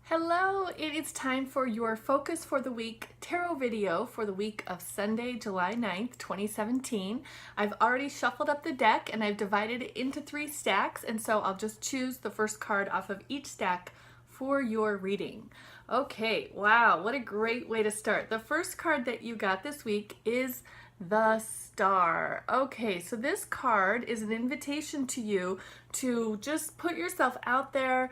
Hello, it is time for your Focus for the Week tarot video for the week of Sunday, July 9th, 2017. I've already shuffled up the deck and I've divided it into 3 stacks, and so I'll just choose the first card off of each stack for your reading. Okay, wow, what a great way to start. The first card that you got this week is the Star. Okay, so this card is an invitation to you to just put yourself out there,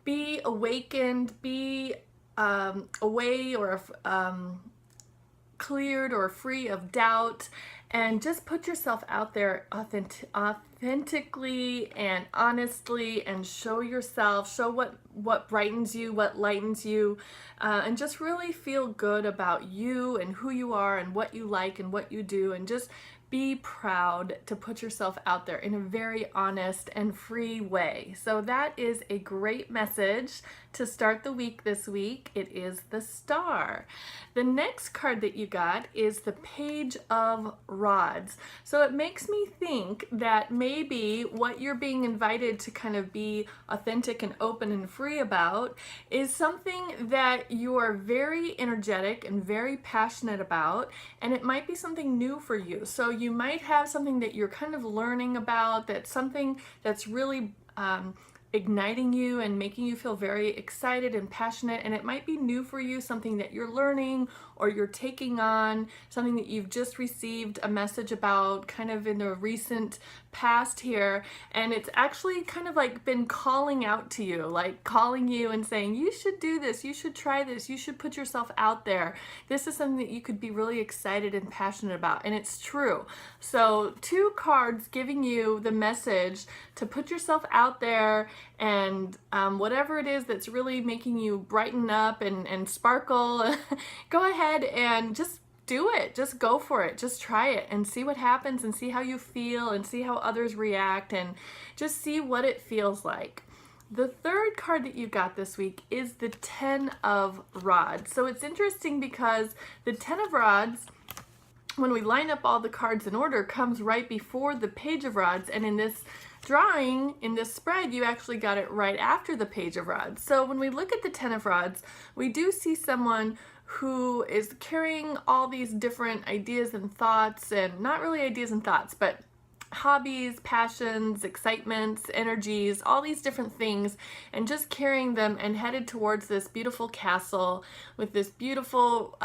be awakened, be away or cleared or free of doubt, and just put yourself out there authentically and honestly, and show yourself, show what brightens you, what lightens you, and just really feel good about you and who you are and what you like and what you do, and just be proud to put yourself out there in a very honest and free way. So that is a great message to start the week this week. It is the Star. The next card that you got is the Page of Rods. So it makes me think that maybe what you're being invited to kind of be authentic and open and free about is something that you are very energetic and very passionate about, and it might be something new for you. So you might have something that you're kind of learning about, that's something that's really igniting you and making you feel very excited and passionate, and it might be new for you, something that you're learning or you're taking on, something that you've just received a message about kind of in the recent past here, and it's actually kind of like been calling out to you, like calling you and saying, you should do this, you should try this, you should put yourself out there. This is something that you could be really excited and passionate about, and it's true. So 2 cards giving you the message to put yourself out there, and whatever it is that's really making you brighten up and sparkle, go ahead and just do it. Just go for it. Just try it and see what happens, and see how you feel, and see how others react, and just see what it feels like. The third card that you got this week is the Ten of Rods. So it's interesting because the Ten of Rods, when we line up all the cards in order, comes right before the Page of Rods, and in this drawing, in this spread, you actually got it right after the Page of Rods. So when we look at the Ten of Rods, we do see someone who is carrying all these different ideas and thoughts, and not really ideas and thoughts, but hobbies, passions, excitements, energies, all these different things, and just carrying them and headed towards this beautiful castle with this beautiful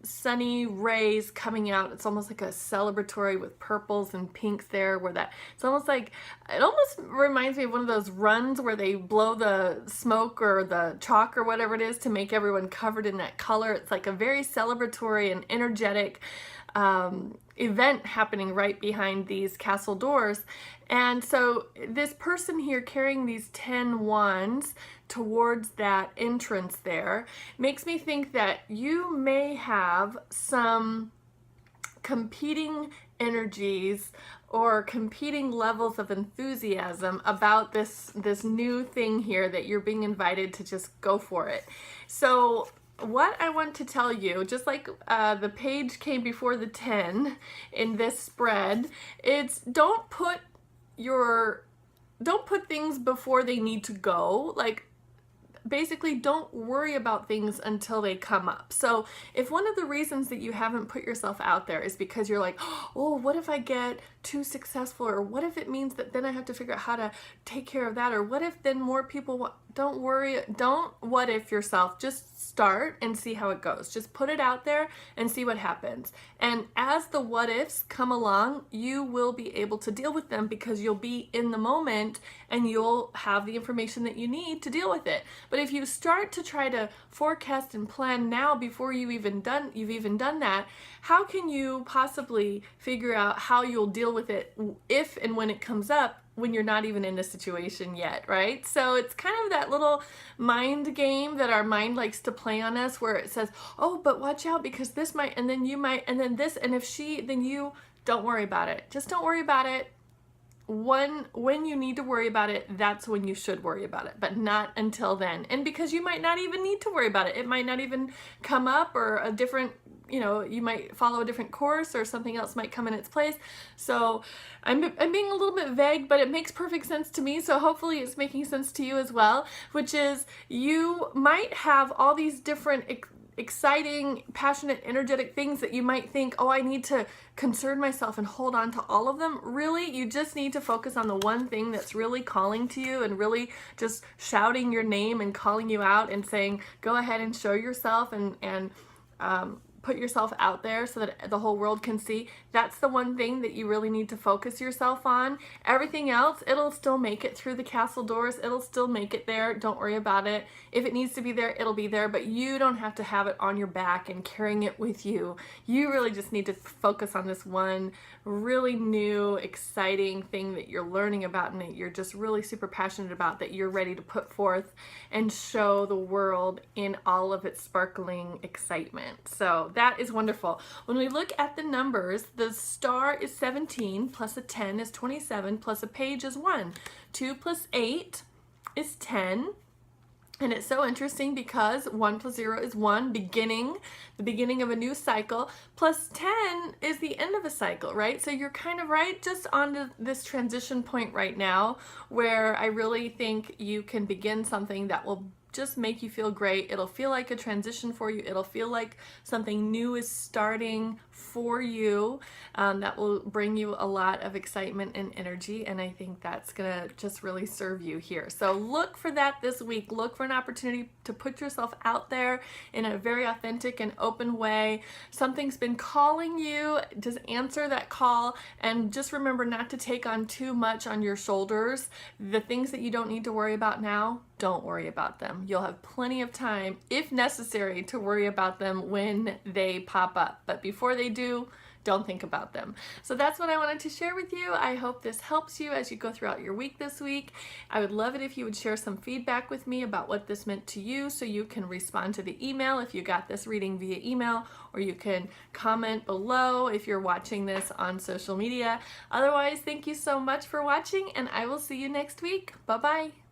sunny rays coming out. It's almost like a celebratory with purples and pinks there, where that, it's almost like, it almost reminds me of one of those runs where they blow the smoke or the chalk or whatever it is to make everyone covered in that color. It's like a very celebratory and energetic event happening right behind these castle doors. And so this person here carrying these 10 wands towards that entrance there makes me think that you may have some competing energies or competing levels of enthusiasm about this new thing here that you're being invited to just go for it. So what I want to tell you, just like the page came before the 10 in this spread, it's don't put things before they need to go. Like, basically, don't worry about things until they come up. So if one of the reasons that you haven't put yourself out there is because you're like, oh, what if I get too successful, or what if it means that then I have to figure out how to take care of that, or what if then more people want, don't worry, don't what if yourself, just start and see how it goes. Just put it out there and see what happens. And as the what ifs come along, you will be able to deal with them because you'll be in the moment and you'll have the information that you need to deal with it. But if you start to try to forecast and plan now before you've even done that, how can you possibly figure out how you'll deal with it if and when it comes up, when you're not even in a situation yet, right? So it's kind of that little mind game that our mind likes to play on us, where it says, oh, but watch out because this might, and then you might, and then this, and if she, then you. Don't worry about it. Just don't worry about it. When you need to worry about it, that's when you should worry about it, but not until then. And because you might not even need to worry about it. It might not even come up, or a different you know, you might follow a different course or something else might come in its place. So I'm being a little bit vague, but it makes perfect sense to me. So hopefully it's making sense to you as well, which is you might have all these different exciting, passionate, energetic things that you might think, oh, I need to concern myself and hold on to all of them. Really, you just need to focus on the one thing that's really calling to you and really just shouting your name and calling you out and saying, go ahead and show yourself and put yourself out there so that the whole world can see. That's the one thing that you really need to focus yourself on. Everything else, it'll still make it through the castle doors. It'll still make it there. Don't worry about it. If it needs to be there, it'll be there, but you don't have to have it on your back and carrying it with you. You really just need to focus on this one really new, exciting thing that you're learning about and that you're just really super passionate about, that you're ready to put forth and show the world in all of its sparkling excitement. So that is wonderful. When we look at the numbers, the star is 17, plus a 10 is 27, plus a page is 1. 2 plus 8 is 10. And it's so interesting because 1 plus 0 is 1, the beginning of a new cycle, plus 10 is the end of a cycle, right? So you're kind of right just on this transition point right now where I really think you can begin something that will just make you feel great. It'll feel like a transition for you. It'll feel like something new is starting for you. That will bring you a lot of excitement and energy, and I think that's gonna just really serve you here. So look for that this week. Look for an opportunity to put yourself out there in a very authentic and open way. Something's been calling you. Just answer that call, and just remember not to take on too much on your shoulders. The things that you don't need to worry about now, don't worry about them. You'll have plenty of time, if necessary, to worry about them when they pop up. But before they do, don't think about them. So that's what I wanted to share with you. I hope this helps you as you go throughout your week this week. I would love it if you would share some feedback with me about what this meant to you, so you can respond to the email if you got this reading via email, or you can comment below if you're watching this on social media. Otherwise, thank you so much for watching, and I will see you next week. Bye-bye.